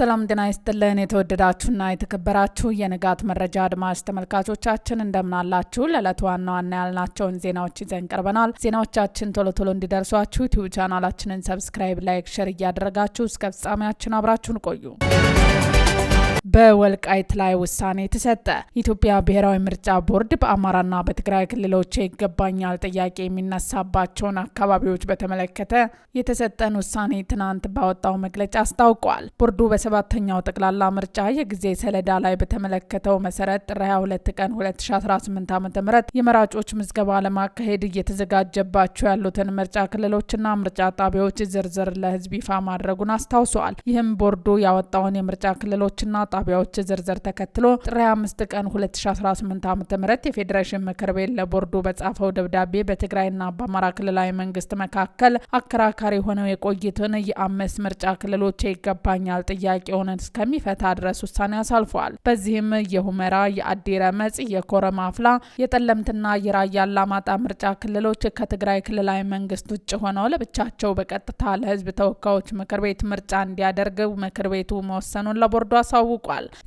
ሰላም ጤና ይስጥልን የተወደዳችሁና የተከበራችሁ የንጋት መረጃ አድማጭ ተመልካቾቻችን እንደምን አላችሁ? ለዕለቱ ዋና ዋና ያልናቸውን ዜናዎች ይዘን ቀርበናል። ዜናዎቻችን ቶሎ ቶሎ እንዲደርሷችሁ ዩቲዩብ ቻናላችንን ሰብስክራይብ፣ ላይክ፣ ሼር እያደረጋችሁ እስከ ፍጻሜያችን አብራችሁን ቆዩ። በወልቃይት ላይ ውሳኔ ተሰጠ። ኢትዮጵያ ብሔራዊ ምርጫ ቦርድ በአማራና በትግራይ ክልሎች ይገባኛል ጥያቄ የሚነሳባቸውን አካባቢዎች በተመለከተ የተሰጠን ውሳኔ ትናንት ባወጣው መግለጫ አስታውቋል። ቦርዱ በሰባተኛው ጠቅላላ ምርጫ የጊዜ ሰሌዳ ላይ በተመለከተው መሰረት ጥር 22 ቀን 2018 ዓ.ም የመራጮች ምዝገባ ለማካሄድ እየተዘጋጀባቸው ያሉትን ምርጫ ክልሎችና ምርጫ ጣቢያዎች ዝርዝር ለሕዝብ ይፋ ማድረጉን አስታውሷል። ይህም ቦርዱ ያወጣውን የምርጫ ክልሎችና ጣቢያዎች ዝርዝር ተከትሎ ጥር 25 ቀን 2018 ዓ.ም የፌዴሬሽን ምክር ቤት ለቦርዱ በጻፈው ደብዳቤ በትግራይና በአማራ ክልላዊ መንግስት መካከል አከራካሪ ሆነው የቆዩትን የአምስት ምርጫ ክልሎች ይገባኛል ጥያቄውን እስከሚፈታ ድረስ ውሳኔ አሳልፏል። በዚህም የሁመራ፣ የአዲረመጽ፣ የኮረም አፍላ፣ የጠለምትና የራያ አላማጣ ምርጫ ክልሎች ከትግራይ ክልላዊ መንግስት ውጭ ሆነው ለብቻቸው በቀጥታ ለህዝብ ተወካዮች ምክር ቤት ምርጫ እንዲያደርግ ምክር ቤቱ መወሰኑን ለቦርዱ አሳውቋል።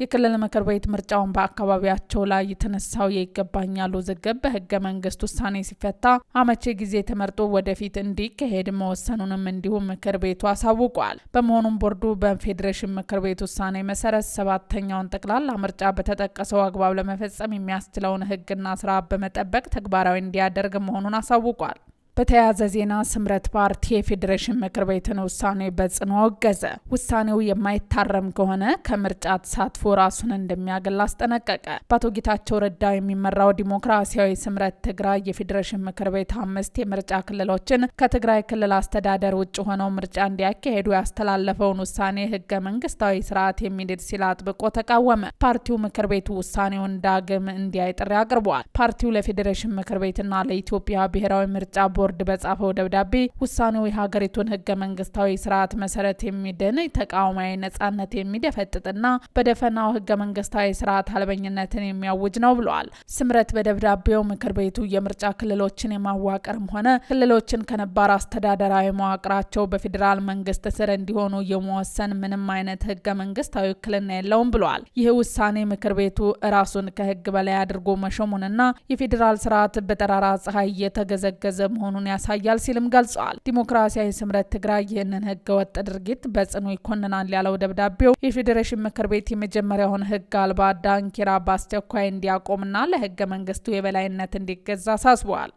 የክልል ምክር ቤት ምርጫውን በአካባቢያቸው ላይ የተነሳው የይገባኛል ውዝግብ በህገ መንግስት ውሳኔ ሲፈታ አመቺ ጊዜ ተመርጦ ወደፊት እንዲካሄድ መወሰኑንም እንዲሁም ምክር ቤቱ አሳውቋል። በመሆኑም ቦርዱ በፌዴሬሽን ምክር ቤት ውሳኔ መሰረት ሰባተኛውን ጠቅላላ ምርጫ በተጠቀሰው አግባብ ለመፈጸም የሚያስችለውን ህግና ስርዓት በመጠበቅ ተግባራዊ እንዲያደርግ መሆኑን አሳውቋል። በተያያዘ ዜና ስምረት ፓርቲ የፌዴሬሽን ምክር ቤትን ውሳኔ በጽኑ አወገዘ። ውሳኔው የማይታረም ከሆነ ከምርጫ ተሳትፎ ራሱን እንደሚያገል አስጠነቀቀ። በአቶ ጌታቸው ረዳ የሚመራው ዲሞክራሲያዊ ስምረት ትግራይ የፌዴሬሽን ምክር ቤት 5 የምርጫ ክልሎችን ከትግራይ ክልል አስተዳደር ውጭ ሆነው ምርጫ እንዲያካሄዱ ያስተላለፈውን ውሳኔ ህገ መንግስታዊ ስርዓት የሚንድ ሲል አጥብቆ ተቃወመ። ፓርቲው ምክር ቤቱ ውሳኔውን ዳግም እንዲያይ ጥሪ አቅርቧል። ፓርቲው ለፌዴሬሽን ምክር ቤትና ለኢትዮጵያ ብሔራዊ ምርጫ ቦርድ በጻፈው ደብዳቤ ውሳኔው የሀገሪቱን ህገ መንግስታዊ ስርዓት መሰረት የሚድን ተቃዋሚ ነጻነት የሚደፈጥጥና በደፈናው ህገ መንግስታዊ ስርዓት አልበኝነትን የሚያውጅ ነው ብሏል። ስምረት በደብዳቤው ምክር ቤቱ የምርጫ ክልሎችን የማዋቀርም ሆነ ክልሎችን ከነባር አስተዳደራዊ መዋቅራቸው በፌዴራል መንግስት ስር እንዲሆኑ የመወሰን ምንም አይነት ህገ መንግስታዊ ውክልና የለውም ብሏል። ይህ ውሳኔ ምክር ቤቱ ራሱን ከህግ በላይ አድርጎ መሾሙንና የፌዴራል ስርዓት በጠራራ ፀሐይ እየተገዘገዘ መሆኑን ያሳያል ሲልም ገልጸዋል። ዲሞክራሲያዊ ስምረት ትግራይ ይህንን ህገ ወጥ ድርጊት በጽኑ ይኮንናል ያለው ደብዳቤው የፌዴሬሽን ምክር ቤት የመጀመሪያውን ህግ አልባ ዳንኪራ በአስቸኳይ እንዲያቆምና ለህገ መንግስቱ የበላይነት እንዲገዛ አሳስበዋል።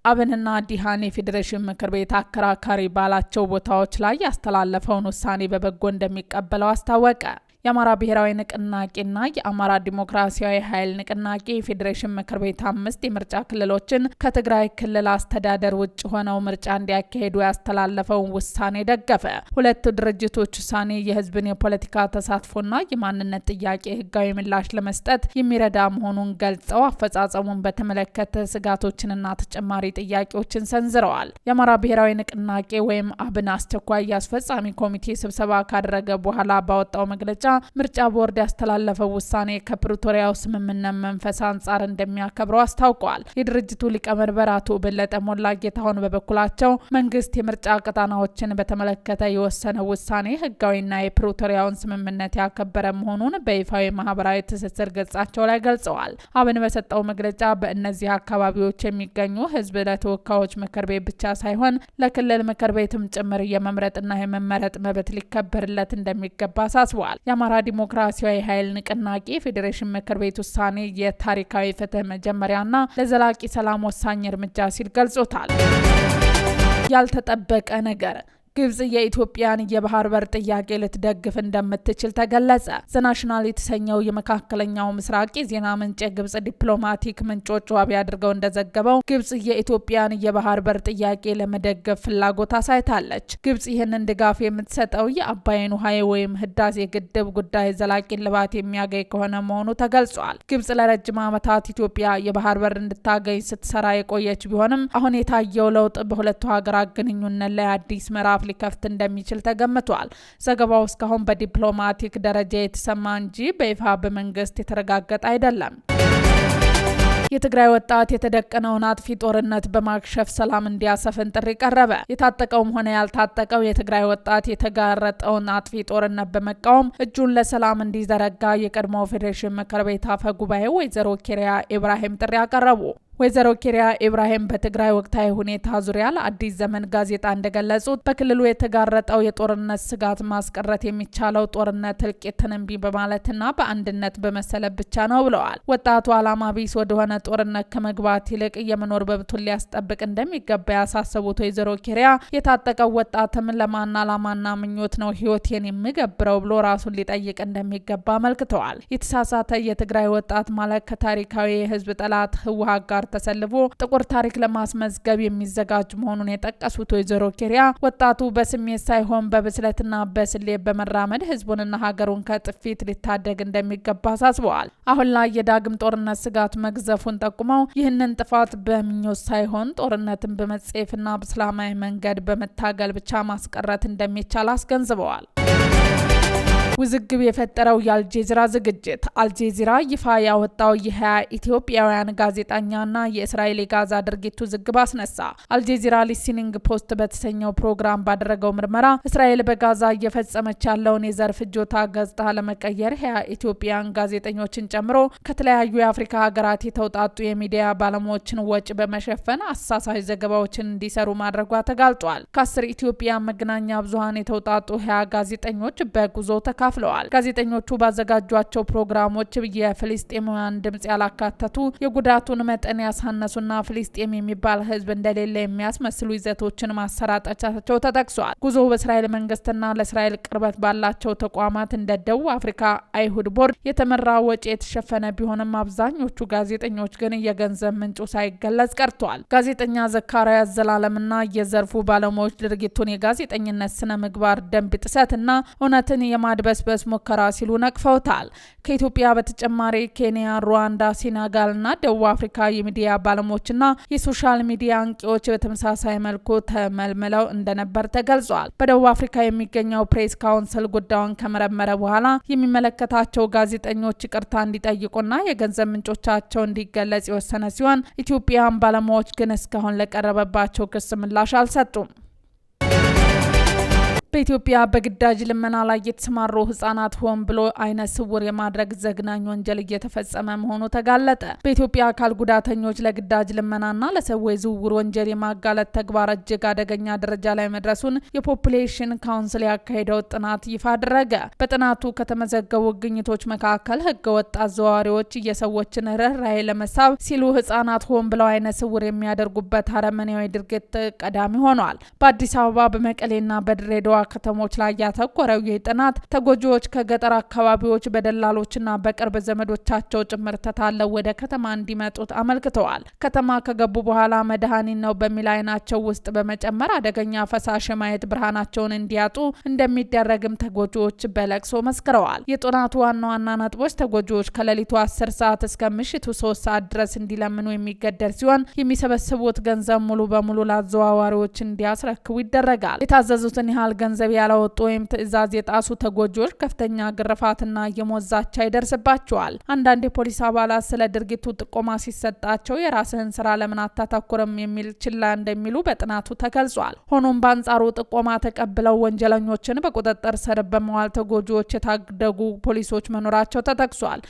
አብንና ዲሃን የፌዴሬሽን ምክር ቤት አከራካሪ ባላቸው ቦታዎች ላይ ያስተላለፈውን ውሳኔ በበጎ እንደሚቀበለው አስታወቀ። የአማራ ብሔራዊ ንቅናቄና የአማራ ዲሞክራሲያዊ ኃይል ንቅናቄ የፌዴሬሽን ምክር ቤት 5 የምርጫ ክልሎችን ከትግራይ ክልል አስተዳደር ውጭ ሆነው ምርጫ እንዲያካሄዱ ያስተላለፈውን ውሳኔ ደገፈ። ሁለቱ ድርጅቶች ውሳኔ የህዝብን የፖለቲካ ተሳትፎና የማንነት ጥያቄ ህጋዊ ምላሽ ለመስጠት የሚረዳ መሆኑን ገልጸው አፈጻጸሙን በተመለከተ ስጋቶችንና ተጨማሪ ጥያቄዎችን ሰንዝረዋል። የአማራ ብሔራዊ ንቅናቄ ወይም አብን አስቸኳይ የአስፈጻሚ ኮሚቴ ስብሰባ ካደረገ በኋላ ባወጣው መግለጫ ምርጫ ቦርድ ያስተላለፈው ውሳኔ ከፕሪቶሪያው ስምምነት መንፈስ አንጻር እንደሚያከብረው አስታውቀዋል። የድርጅቱ ሊቀመንበር አቶ በለጠ ሞላ ጌታሁን በበኩላቸው መንግስት የምርጫ ቀጣናዎችን በተመለከተ የወሰነው ውሳኔ ህጋዊና የፕሪቶሪያውን ስምምነት ያከበረ መሆኑን በይፋዊ ማህበራዊ ትስስር ገጻቸው ላይ ገልጸዋል። አብን በሰጠው መግለጫ በእነዚህ አካባቢዎች የሚገኙ ህዝብ ለተወካዮች ምክር ቤት ብቻ ሳይሆን ለክልል ምክር ቤትም ጭምር የመምረጥና የመመረጥ መብት ሊከበርለት እንደሚገባ አሳስበዋል። የአማራ ዲሞክራሲያዊ ኃይል ንቅናቄ ፌዴሬሽን ምክር ቤት ውሳኔ የታሪካዊ ፍትህ መጀመሪያና ለዘላቂ ሰላም ወሳኝ እርምጃ ሲል ገልጾታል። ያልተጠበቀ ነገር ግብጽ የኢትዮጵያን የባህር በር ጥያቄ ልትደግፍ እንደምትችል ተገለጸ። ዘናሽናል የተሰኘው የመካከለኛው ምስራቅ የዜና ምንጭ የግብጽ ዲፕሎማቲክ ምንጮች ዋቢ አድርገው እንደዘገበው ግብጽ የኢትዮጵያን የባህር በር ጥያቄ ለመደገፍ ፍላጎት አሳይታለች። ግብጽ ይህንን ድጋፍ የምትሰጠው የአባይን ውሃ ወይም ህዳሴ ግድብ ጉዳይ ዘላቂ ልባት የሚያገኝ ከሆነ መሆኑ ተገልጿል። ግብጽ ለረጅም ዓመታት ኢትዮጵያ የባህር በር እንድታገኝ ስትሰራ የቆየች ቢሆንም አሁን የታየው ለውጥ በሁለቱ ሀገራት ግንኙነት ላይ አዲስ ምዕራፍ ሊከፍት እንደሚችል ተገምቷል። ዘገባው እስካሁን በዲፕሎማቲክ ደረጃ የተሰማ እንጂ በይፋ በመንግስት የተረጋገጠ አይደለም። የትግራይ ወጣት የተደቀነውን አጥፊ ጦርነት በማክሸፍ ሰላም እንዲያሰፍን ጥሪ ቀረበ። የታጠቀውም ሆነ ያልታጠቀው የትግራይ ወጣት የተጋረጠውን አጥፊ ጦርነት በመቃወም እጁን ለሰላም እንዲዘረጋ የቀድሞው ፌዴሬሽን ምክር ቤት አፈ ጉባኤ ወይዘሮ ኬሪያ ኢብራሂም ጥሪ አቀረቡ። ወይዘሮ ኬሪያ ኢብራሂም በትግራይ ወቅታዊ ሁኔታ ዙሪያ ለአዲስ ዘመን ጋዜጣ እንደገለጹት በክልሉ የተጋረጠው የጦርነት ስጋት ማስቀረት የሚቻለው ጦርነት እልቂትን እምቢ በማለትና በአንድነት በመሰለፍ ብቻ ነው ብለዋል። ወጣቱ ዓላማ ቢስ ወደሆነ ጦርነት ከመግባት ይልቅ የመኖር መብቱን ሊያስጠብቅ እንደሚገባ ያሳሰቡት ወይዘሮ ኬሪያ የታጠቀው ወጣትም ለማን ዓላማና ምኞት ነው ህይወቴን የሚገብረው ብሎ ራሱን ሊጠይቅ እንደሚገባ አመልክተዋል። የተሳሳተ የትግራይ ወጣት ማለት ከታሪካዊ የህዝብ ጠላት ህወሓት ጋር ተሰልፎ ጥቁር ታሪክ ለማስመዝገብ የሚዘጋጅ መሆኑን የጠቀሱት ወይዘሮ ኬሪያ ወጣቱ በስሜት ሳይሆን በብስለትና በስሌት በመራመድ ህዝቡንና ሀገሩን ከጥፊት ሊታደግ እንደሚገባ አሳስበዋል። አሁን ላይ የዳግም ጦርነት ስጋት መግዘፉን ጠቁመው ይህንን ጥፋት በምኞት ሳይሆን ጦርነትን በመጸየፍና በሰላማዊ መንገድ በመታገል ብቻ ማስቀረት እንደሚቻል አስገንዝበዋል። ውዝግብ የፈጠረው የአልጀዚራ ዝግጅት። አልጀዚራ ይፋ ያወጣው የ20 ኢትዮጵያውያን ጋዜጠኛና የእስራኤል የጋዛ ድርጊት ውዝግብ አስነሳ። አልጀዚራ ሊስኒንግ ፖስት በተሰኘው ፕሮግራም ባደረገው ምርመራ እስራኤል በጋዛ እየፈጸመች ያለውን የዘር ፍጆታ ገጽታ ለመቀየር 20 ኢትዮጵያውያን ጋዜጠኞችን ጨምሮ ከተለያዩ የአፍሪካ ሀገራት የተውጣጡ የሚዲያ ባለሙያዎችን ወጪ በመሸፈን አሳሳች ዘገባዎችን እንዲሰሩ ማድረጓ ተጋልጧል። ከ10 ኢትዮጵያ መገናኛ ብዙኃን የተውጣጡ 20 ጋዜጠኞች በጉዞ ተካፍለዋል። ጋዜጠኞቹ ባዘጋጇቸው ፕሮግራሞች የፍልስጤማውያን ድምጽ ያላካተቱ፣ የጉዳቱን መጠን ያሳነሱና ፍልስጤም የሚባል ህዝብ እንደሌለ የሚያስመስሉ ይዘቶችን ማሰራጨታቸው ተጠቅሷል። ጉዞ በእስራኤል መንግስትና ለእስራኤል ቅርበት ባላቸው ተቋማት እንደ ደቡብ አፍሪካ አይሁድ ቦርድ የተመራ ወጪ የተሸፈነ ቢሆንም አብዛኞቹ ጋዜጠኞች ግን የገንዘብ ምንጩ ሳይገለጽ ቀርቷል። ጋዜጠኛ ዘካሪያስ ዘላለምና የዘርፉ ባለሙያዎች ድርጊቱን የጋዜጠኝነት ስነ ምግባር ደንብ ጥሰትና እውነትን የማድበስ ሙከራ ሲሉ ነቅፈውታል። ከኢትዮጵያ በተጨማሪ ኬንያ፣ ሩዋንዳ፣ ሴኔጋልና ደቡብ አፍሪካ የሚዲያ ባለሙያዎችና የሶሻል ሚዲያ አንቂዎች በተመሳሳይ መልኩ ተመልምለው እንደነበር ተገልጿል። በደቡብ አፍሪካ የሚገኘው ፕሬስ ካውንስል ጉዳዩን ከመረመረ በኋላ የሚመለከታቸው ጋዜጠኞች ይቅርታ እንዲጠይቁና የገንዘብ ምንጮቻቸው እንዲገለጽ የወሰነ ሲሆን ኢትዮጵያውያን ባለሙያዎች ግን እስካሁን ለቀረበባቸው ክስ ምላሽ አልሰጡም። በኢትዮጵያ በግዳጅ ልመና ላይ የተሰማሩ ህጻናት ሆን ብሎ አይነ ስውር የማድረግ ዘግናኝ ወንጀል እየተፈጸመ መሆኑ ተጋለጠ። በኢትዮጵያ አካል ጉዳተኞች ለግዳጅ ልመናና ለሰዎች ዝውውር ወንጀል የማጋለጥ ተግባር እጅግ አደገኛ ደረጃ ላይ መድረሱን የፖፑሌሽን ካውንስል ያካሄደው ጥናት ይፋ አደረገ። በጥናቱ ከተመዘገቡ ግኝቶች መካከል ህገወጥ አዘዋዋሪዎች የሰዎችን ርህራሄ ለመሳብ ሲሉ ህጻናት ሆን ብለው አይነ ስውር የሚያደርጉበት አረመኔያዊ ድርጊት ቀዳሚ ሆኗል። በአዲስ አበባ፣ በመቀሌና በድሬዳዋ ከተሞች ላይ ያተኮረው ይህ ጥናት ተጎጂዎች ከገጠር አካባቢዎች በደላሎችና በቅርብ ዘመዶቻቸው ጭምር ተታለው ወደ ከተማ እንዲመጡት አመልክተዋል። ከተማ ከገቡ በኋላ መድኃኒት ነው በሚል አይናቸው ውስጥ በመጨመር አደገኛ ፈሳሽ ማየት ብርሃናቸውን እንዲያጡ እንደሚደረግም ተጎጂዎች በለቅሶ መስክረዋል። የጥናቱ ዋና ዋና ነጥቦች ተጎጂዎች ከሌሊቱ 10 ሰዓት እስከ ምሽቱ 3 ሰዓት ድረስ እንዲለምኑ የሚገደድ ሲሆን የሚሰበስቡት ገንዘብ ሙሉ በሙሉ ለአዘዋዋሪዎች እንዲያስረክቡ ይደረጋል። የታዘዙትን ያህል ገንዘብ ያላወጡ ወይም ትዕዛዝ የጣሱ ተጎጂዎች ከፍተኛ ግርፋትና የሞት ዛቻ ይደርስባቸዋል። አንዳንድ የፖሊስ አባላት ስለ ድርጊቱ ጥቆማ ሲሰጣቸው የራስህን ስራ ለምን አታተኩርም የሚል ችላ እንደሚሉ በጥናቱ ተገልጿል። ሆኖም በአንጻሩ ጥቆማ ተቀብለው ወንጀለኞችን በቁጥጥር ስር በመዋል ተጎጂዎች የታደጉ ፖሊሶች መኖራቸው ተጠቅሷል።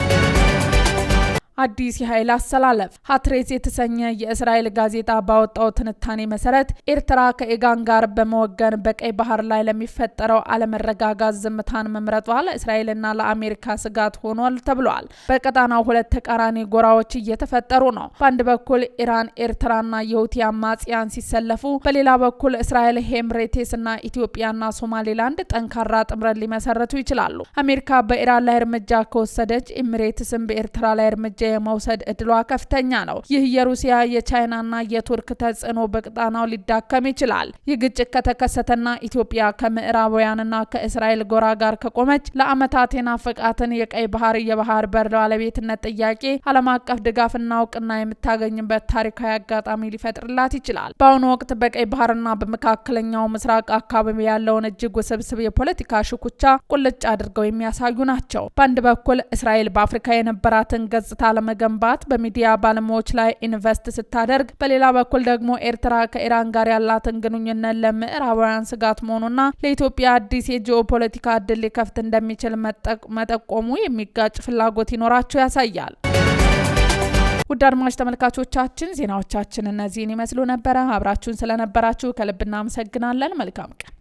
አዲስ የኃይል አሰላለፍ። ሀትሬስ የተሰኘ የእስራኤል ጋዜጣ ባወጣው ትንታኔ መሰረት ኤርትራ ከኢራን ጋር በመወገን በቀይ ባህር ላይ ለሚፈጠረው አለመረጋጋት ዝምታን መምረጧ ለእስራኤልና ለአሜሪካ ስጋት ሆኗል ተብሏል። በቀጣናው ሁለት ተቃራኒ ጎራዎች እየተፈጠሩ ነው። በአንድ በኩል ኢራን፣ ኤርትራና የሁቲ አማጽያን ሲሰለፉ፣ በሌላ በኩል እስራኤል፣ ኤምሬቴስና ኢትዮጵያና ሶማሌላንድ ጠንካራ ጥምረት ሊመሰረቱ ይችላሉ። አሜሪካ በኢራን ላይ እርምጃ ከወሰደች ኤምሬትስም በኤርትራ ላይ እርምጃ የመውሰድ እድሏ ከፍተኛ ነው። ይህ የሩሲያ የቻይናና የቱርክ ተጽዕኖ በቀጣናው ሊዳከም ይችላል። ይህ ግጭት ከተከሰተና ኢትዮጵያ ከምዕራባውያንና ከእስራኤል ጎራ ጋር ከቆመች ለዓመታት የናፈቃትን የቀይ ባህር የባህር በር ባለቤትነት ጥያቄ ዓለም አቀፍ ድጋፍና እውቅና የምታገኝበት ታሪካዊ አጋጣሚ ሊፈጥርላት ይችላል። በአሁኑ ወቅት በቀይ ባህርና በመካከለኛው ምስራቅ አካባቢ ያለውን እጅግ ውስብስብ የፖለቲካ ሽኩቻ ቁልጭ አድርገው የሚያሳዩ ናቸው። በአንድ በኩል እስራኤል በአፍሪካ የነበራትን ገጽታ ለመገንባት በሚዲያ ባለሙያዎች ላይ ኢንቨስት ስታደርግ፣ በሌላ በኩል ደግሞ ኤርትራ ከኢራን ጋር ያላትን ግንኙነት ለምዕራባውያን ስጋት መሆኑና ለኢትዮጵያ አዲስ የጂኦፖለቲካ እድል ሊከፍት እንደሚችል መጠቆሙ የሚጋጭ ፍላጎት ይኖራቸው ያሳያል። ውድ አድማጭ ተመልካቾቻችን ዜናዎቻችን እነዚህን ይመስሉ ነበረ። አብራችሁን ስለነበራችሁ ከልብ እናመሰግናለን። መልካም ቀን።